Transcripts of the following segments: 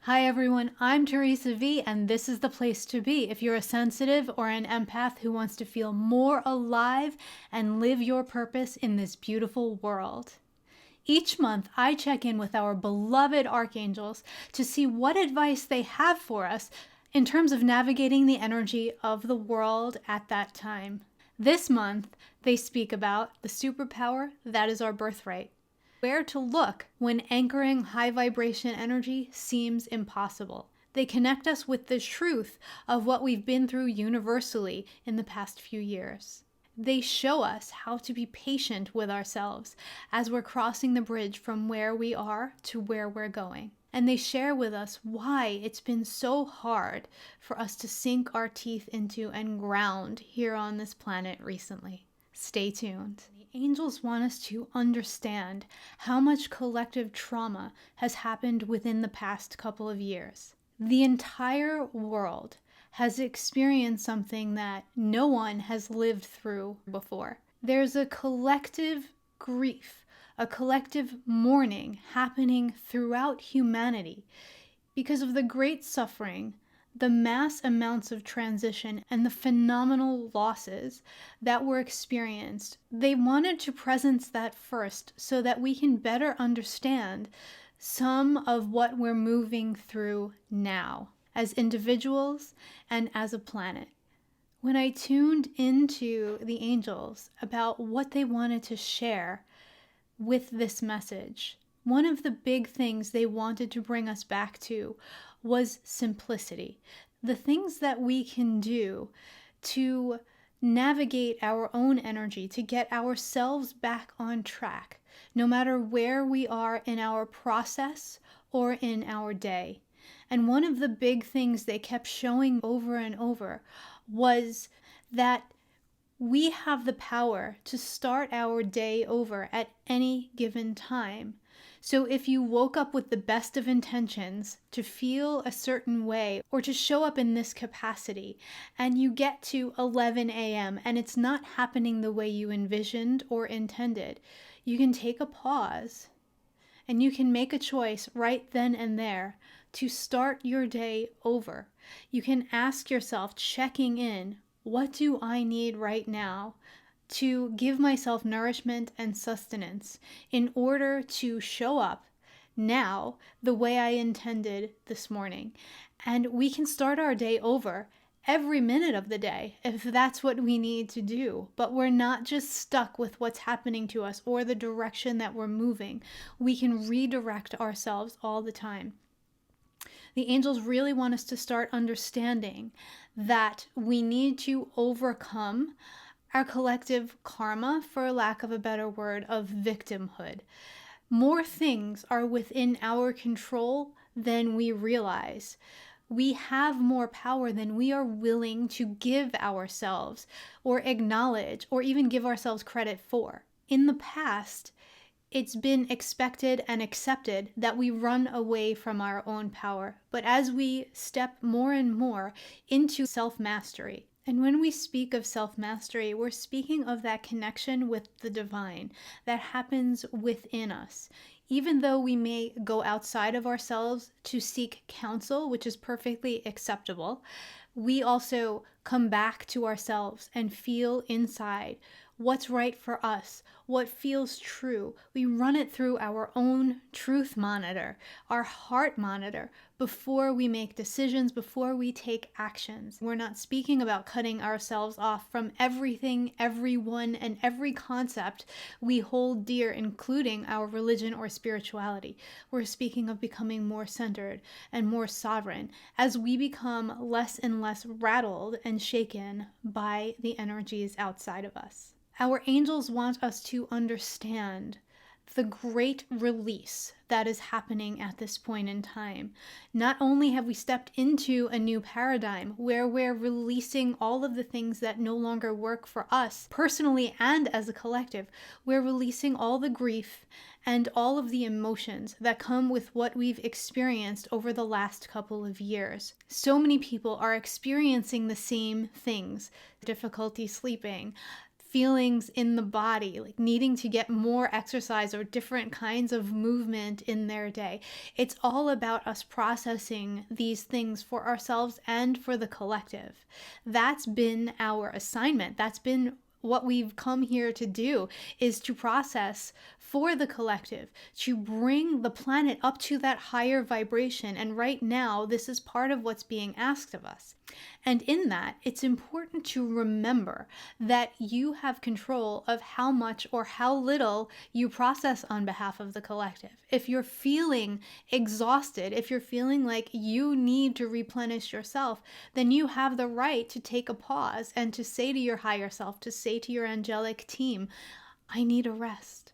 Hi everyone, I'm Theresa V, and this is the place to be if you're a sensitive or an empath who wants to feel more alive and live your purpose in this beautiful world. Each month, I check in with our beloved archangels to see what advice they have for us in terms of navigating the energy of the world at that time. This month, they speak about the superpower that is our birthright. Where to look when anchoring high vibration energy seems impossible. They connect us with the truth of what we've been through universally in the past few years. They show us how to be patient with ourselves as we're crossing the bridge from where we are to where we're going. And they share with us why it's been so hard for us to sink our teeth into and ground here on this planet recently. Stay tuned. The angels want us to understand how much collective trauma has happened within the past couple of years. The entire world has experienced something that no one has lived through before. There's a collective grief, a collective mourning happening throughout humanity because of the great suffering, the mass amounts of transition, and the phenomenal losses that were experienced. They wanted to presence that first so that we can better understand some of what we're moving through now as individuals and as a planet. When I tuned into the angels about what they wanted to share with this message, one of the big things they wanted to bring us back to was simplicity. The things that we can do to navigate our own energy, to get ourselves back on track, no matter where we are in our process or in our day. And one of the big things they kept showing over and over was that we have the power to start our day over at any given time. So if you woke up with the best of intentions to feel a certain way or to show up in this capacity, and you get to 11 a.m. and it's not happening the way you envisioned or intended, you can take a pause and you can make a choice right then and there to start your day over. You can ask yourself, checking in, what do I need right now to give myself nourishment and sustenance in order to show up now the way I intended this morning? And we can start our day over every minute of the day if that's what we need to do. But we're not just stuck with what's happening to us or the direction that we're moving. We can redirect ourselves all the time. The angels really want us to start understanding that we need to overcome our collective karma, for lack of a better word, of victimhood. More things are within our control than we realize. We have more power than we are willing to give ourselves or acknowledge or even give ourselves credit for. In the past, it's been expected and accepted that we run away from our own power. But as we step more and more into self-mastery, and when we speak of self-mastery, we're speaking of that connection with the divine that happens within us. Even though we may go outside of ourselves to seek counsel, which is perfectly acceptable, we also come back to ourselves and feel inside what's right for us, what feels true. We run it through our own truth monitor, our heart monitor, before we make decisions, before we take actions. We're not speaking about cutting ourselves off from everything, everyone, and every concept we hold dear, including our religion or spirituality. We're speaking of becoming more centered and more sovereign as we become less and less rattled and shaken by the energies outside of us. Our angels want us to understand the great release that is happening at this point in time. Not only have we stepped into a new paradigm where we're releasing all of the things that no longer work for us personally and as a collective, we're releasing all the grief and all of the emotions that come with what we've experienced over the last couple of years. So many people are experiencing the same things: difficulty sleeping, feelings in the body, like needing to get more exercise or different kinds of movement in their day. It's all about us processing these things for ourselves and for the collective. That's been our assignment. That's been what we've come here to do, is to process for the collective, to bring the planet up to that higher vibration. And right now, this is part of what's being asked of us. And in that, it's important to remember that you have control of how much or how little you process on behalf of the collective. If you're feeling exhausted, if you're feeling like you need to replenish yourself, then you have the right to take a pause and to say to your higher self, to say to your angelic team, I need a rest.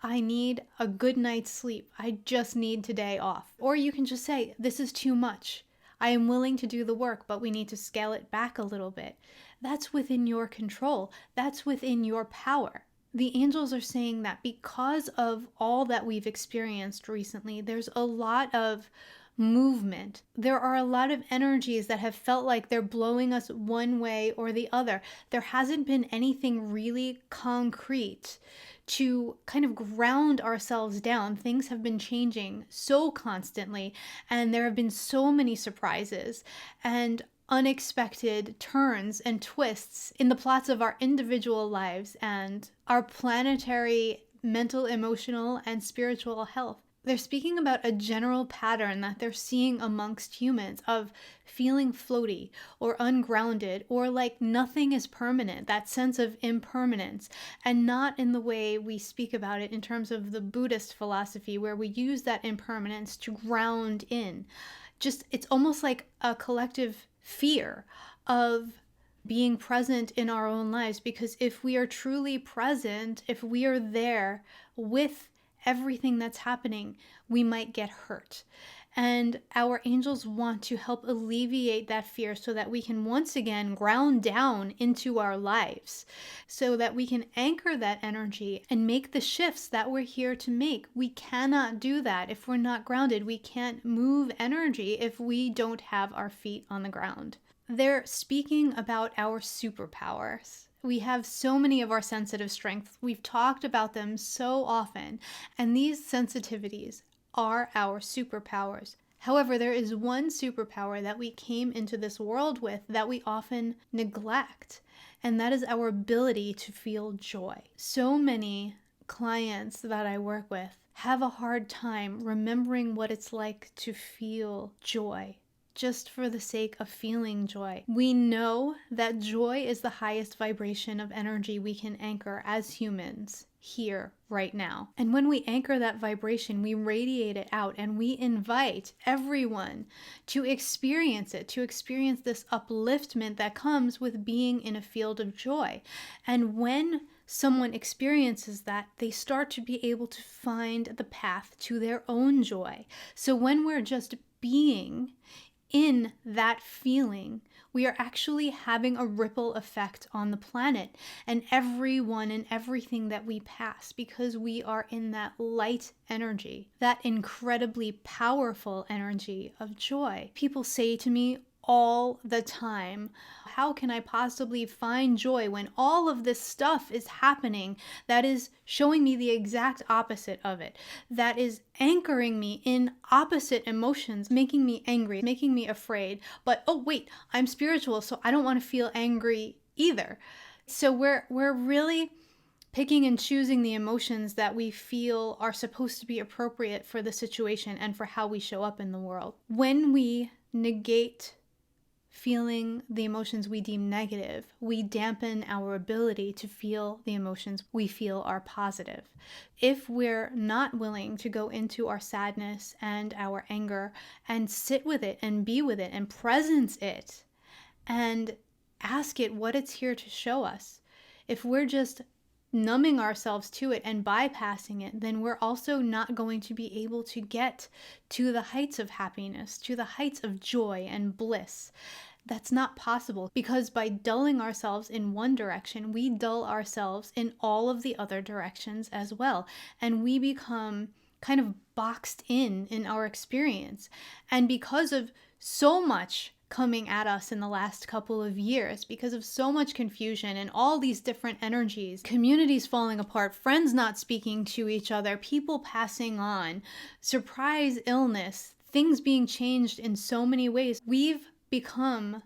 I need a good night's sleep. I just need today off. Or you can just say, this is too much. I am willing to do the work, but we need to scale it back a little bit. That's within your control. That's within your power. The angels are saying that because of all that we've experienced recently, there's a lot of movement. There are a lot of energies that have felt like they're blowing us one way or the other. There hasn't been anything really concrete to kind of ground ourselves down. Things have been changing so constantly, and there have been so many surprises and unexpected turns and twists in the plots of our individual lives and our planetary mental, emotional, and spiritual health. They're speaking about a general pattern that they're seeing amongst humans of feeling floaty or ungrounded, or like nothing is permanent, that sense of impermanence, and not in the way we speak about it in terms of the Buddhist philosophy, where we use that impermanence to ground in. Just, it's almost like a collective fear of being present in our own lives, because if we are truly present, if we are there with everything that's happening, we might get hurt. And our angels want to help alleviate that fear so that we can once again ground down into our lives, so that we can anchor that energy and make the shifts that we're here to make. We cannot do that if we're not grounded. We can't move energy if we don't have our feet on the ground. They're speaking about our superpowers. We have so many of our sensitive strengths. We've talked about them so often, and these sensitivities are our superpowers. However, there is one superpower that we came into this world with that we often neglect, and that is our ability to feel joy. So many clients that I work with have a hard time remembering what it's like to feel joy, just for the sake of feeling joy. We know that joy is the highest vibration of energy we can anchor as humans here, right now. And when we anchor that vibration, we radiate it out, and we invite everyone to experience it, to experience this upliftment that comes with being in a field of joy. And when someone experiences that, they start to be able to find the path to their own joy. So when we're just being in that feeling, we are actually having a ripple effect on the planet and everyone and everything that we pass, because we are in that light energy, that incredibly powerful energy of joy. People say to me all the time, how can I possibly find joy when all of this stuff is happening that is showing me the exact opposite of it, that is anchoring me in opposite emotions, making me angry, making me afraid, but oh wait, I'm spiritual, so I don't want to feel angry either. So we're really picking and choosing the emotions that we feel are supposed to be appropriate for the situation and for how we show up in the world. When we negate feeling the emotions we deem negative, we dampen our ability to feel the emotions we feel are positive. If we're not willing to go into our sadness and our anger and sit with it and be with it and presence it and ask it what it's here to show us, if we're just numbing ourselves to it and bypassing it, then we're also not going to be able to get to the heights of happiness, to the heights of joy and bliss. That's not possible, because by dulling ourselves in one direction, we dull ourselves in all of the other directions as well. And we become kind of boxed in our experience. And because of so much coming at us in the last couple of years because of so much confusion and all these different energies, communities falling apart, friends not speaking to each other, people passing on, surprise illness, things being changed in so many ways. We've become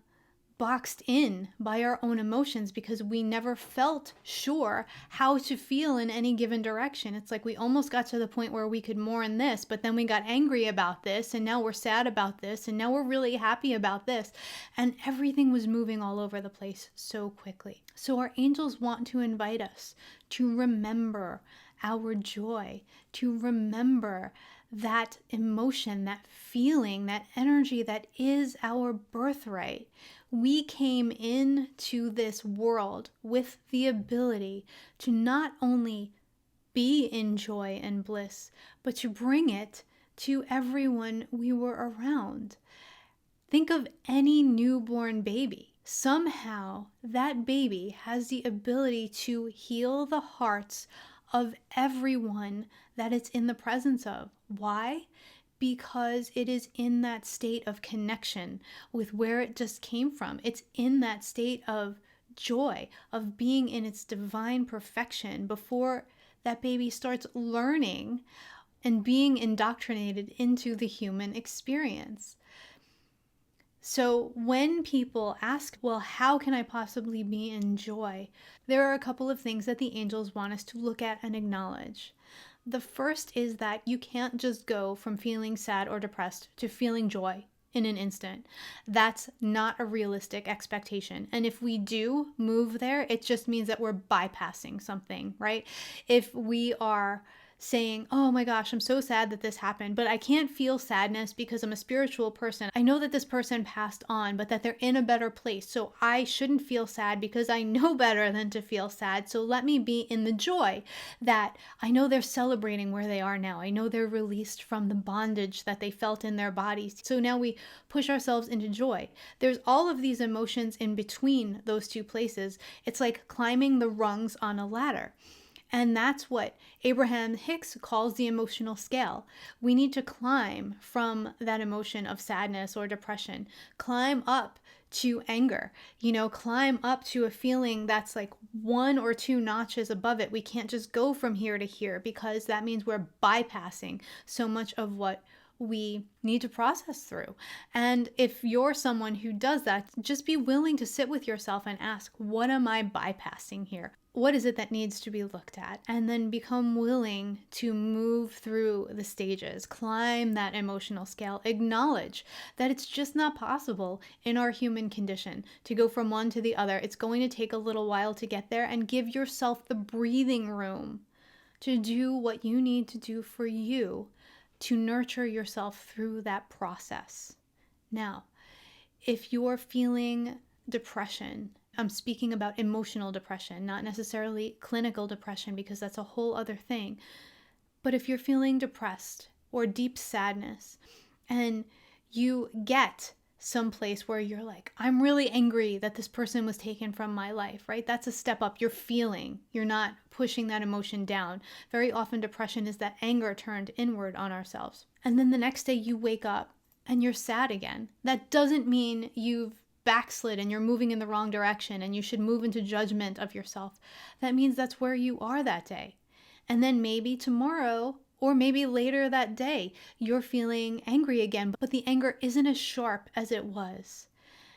boxed in by our own emotions because we never felt sure how to feel in any given direction. It's like we almost got to the point where we could mourn this, but then we got angry about this, and now we're sad about this, and now we're really happy about this. And everything was moving all over the place so quickly. So our angels want to invite us to remember our joy, to remember that emotion, that feeling, that energy that is our birthright. We came into this world with the ability to not only be in joy and bliss, but to bring it to everyone we were around. Think of any newborn baby. Somehow that baby has the ability to heal the hearts of everyone that it's in the presence of. Why? Because it is in that state of connection with where it just came from. It's in that state of joy, of being in its divine perfection before that baby starts learning and being indoctrinated into the human experience. So when people ask, well, how can I possibly be in joy? There are a couple of things that the angels want us to look at and acknowledge. The first is that you can't just go from feeling sad or depressed to feeling joy in an instant. That's not a realistic expectation. And if we do move there, it just means that we're bypassing something, right? If we are saying, oh my gosh, I'm so sad that this happened, but I can't feel sadness because I'm a spiritual person. I know that this person passed on, but that they're in a better place. So I shouldn't feel sad because I know better than to feel sad. So let me be in the joy that I know they're celebrating where they are now. I know they're released from the bondage that they felt in their bodies. So now we push ourselves into joy. There's all of these emotions in between those two places. It's like climbing the rungs on a ladder. And that's what Abraham Hicks calls the emotional scale. We need to climb from that emotion of sadness or depression, climb up to anger, climb up to a feeling that's like 1 or 2 notches above it. We can't just go from here to here because that means we're bypassing so much of what we need to process through. And if you're someone who does that, just be willing to sit with yourself and ask, what am I bypassing here? What is it that needs to be looked at? And then become willing to move through the stages, climb that emotional scale, acknowledge that it's just not possible in our human condition to go from one to the other. It's going to take a little while to get there, and give yourself the breathing room to do what you need to do for you to nurture yourself through that process. Now, if you're feeling depression, I'm speaking about emotional depression, not necessarily clinical depression, because that's a whole other thing. But if you're feeling depressed or deep sadness, and you get someplace where you're like, I'm really angry that this person was taken from my life, right? That's a step up. You're feeling, you're not pushing that emotion down. Very often depression is that anger turned inward on ourselves. And then the next day you wake up and you're sad again. That doesn't mean you've backslid and you're moving in the wrong direction and you should move into judgment of yourself. That means that's where you are that day. And then maybe tomorrow, or maybe later that day, you're feeling angry again, but the anger isn't as sharp as it was.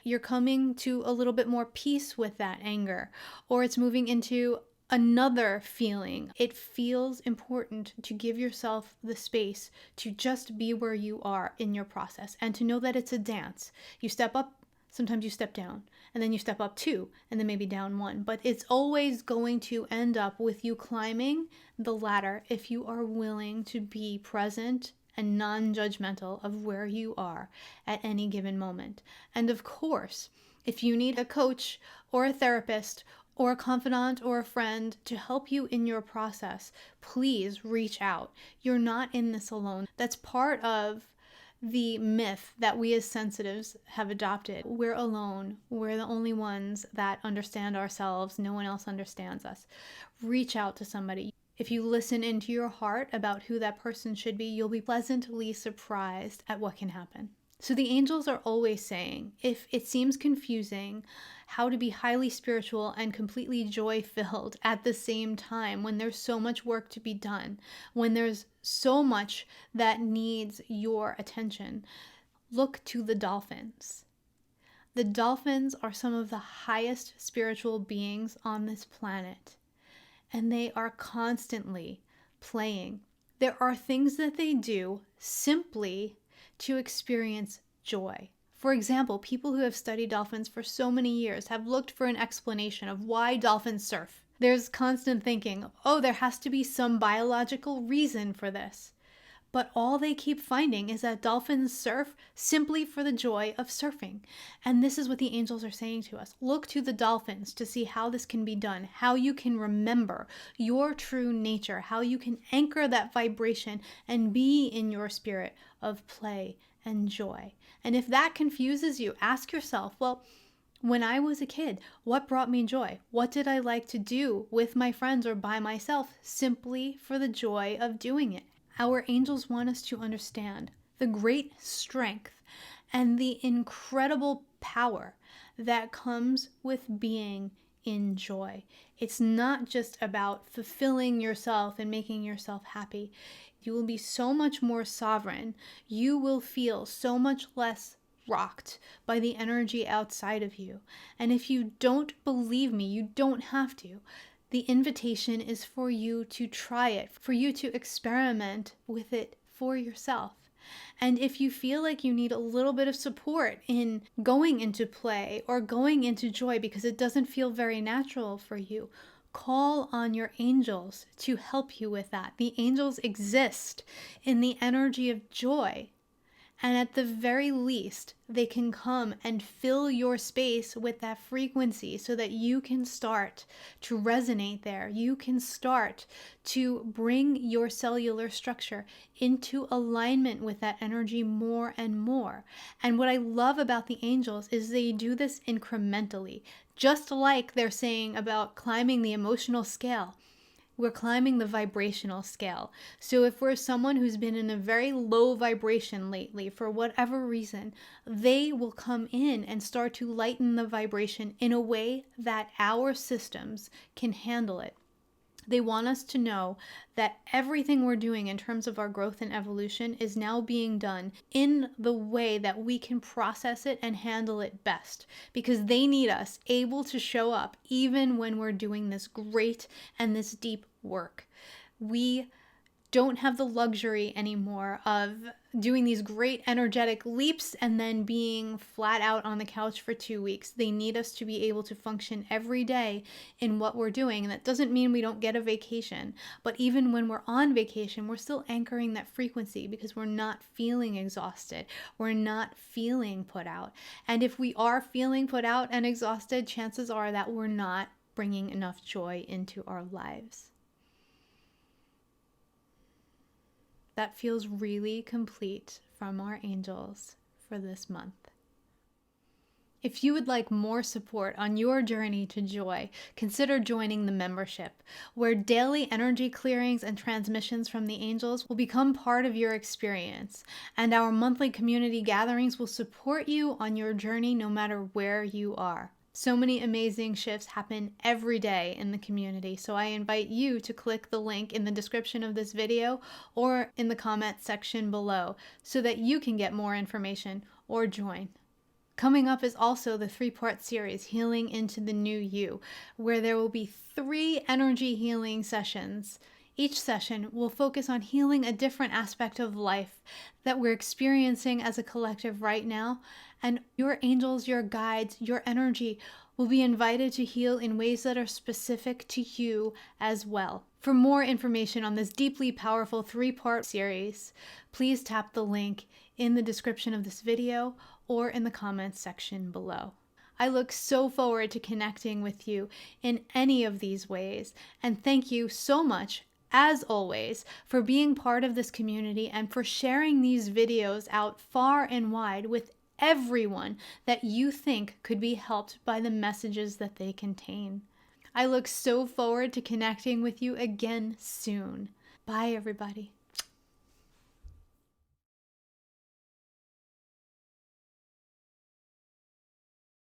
You're coming to a little bit more peace with that anger, or it's moving into another feeling. It feels important to give yourself the space to just be where you are in your process, and to know that it's a dance. You step up, sometimes you step down, and then you step up 2, and then maybe down 1. But it's always going to end up with you climbing the ladder if you are willing to be present and non-judgmental of where you are at any given moment. And of course, if you need a coach or a therapist or a confidant or a friend to help you in your process, please reach out. You're not in this alone. That's part of the myth that we as sensitives have adopted. We're alone. We're the only ones that understand ourselves. No one else understands us. Reach out to somebody. If you listen into your heart about who that person should be, you'll be pleasantly surprised at what can happen. So the angels are always saying, if it seems confusing how to be highly spiritual and completely joy-filled at the same time, when there's so much work to be done, when there's so much that needs your attention, look to the dolphins. The dolphins are some of the highest spiritual beings on this planet, and they are constantly playing. There are things that they do simply to experience joy. For example, people who have studied dolphins for so many years have looked for an explanation of why dolphins surf. There's constant thinking, oh, there has to be some biological reason for this. But all they keep finding is that dolphins surf simply for the joy of surfing. And this is what the angels are saying to us. Look to the dolphins to see how this can be done, how you can remember your true nature, how you can anchor that vibration and be in your spirit of play and joy. And if that confuses you, ask yourself, well, when I was a kid, what brought me joy? What did I like to do with my friends or by myself simply for the joy of doing it? Our angels want us to understand the great strength and the incredible power that comes with being in joy. It's not just about fulfilling yourself and making yourself happy. You will be so much more sovereign. You will feel so much less rocked by the energy outside of you. And if you don't believe me, you don't have to. The invitation is for you to try it, for you to experiment with it for yourself. And if you feel like you need a little bit of support in going into play or going into joy because it doesn't feel very natural for you, call on your angels to help you with that. The angels exist in the energy of joy. And at the very least, they can come and fill your space with that frequency so that you can start to resonate there. You can start to bring your cellular structure into alignment with that energy more and more. And what I love about the angels is they do this incrementally, just like they're saying about climbing the emotional scale. We're climbing the vibrational scale. So if we're someone who's been in a very low vibration lately, for whatever reason, they will come in and start to lighten the vibration in a way that our systems can handle it. They want us to know that everything we're doing in terms of our growth and evolution is now being done in the way that we can process it and handle it best, because they need us able to show up even when we're doing this great and this deep work. We don't have the luxury anymore of doing these great energetic leaps and then being flat out on the couch for 2 weeks. They need us to be able to function every day in what we're doing. And that doesn't mean we don't get a vacation, but even when we're on vacation, we're still anchoring that frequency because we're not feeling exhausted. We're not feeling put out. And if we are feeling put out and exhausted, chances are that we're not bringing enough joy into our lives. That feels really complete from our angels for this month. If you would like more support on your journey to joy, consider joining the membership, where daily energy clearings and transmissions from the angels will become part of your experience, and our monthly community gatherings will support you on your journey no matter where you are. So many amazing shifts happen every day in the community, so I invite you to click the link in the description of this video or in the comment section below so that you can get more information or join. Coming up is also the 3-part series, Healing into the New You, where there will be 3 energy healing sessions. Each session will focus on healing a different aspect of life that we're experiencing as a collective right now, and your angels, your guides, your energy will be invited to heal in ways that are specific to you as well. For more information on this deeply powerful 3-part series, please tap the link in the description of this video or in the comments section below. I look so forward to connecting with you in any of these ways, and thank you so much, as always, for being part of this community and for sharing these videos out far and wide with everyone that you think could be helped by the messages that they contain. I look so forward to connecting with you again soon. Bye, everybody.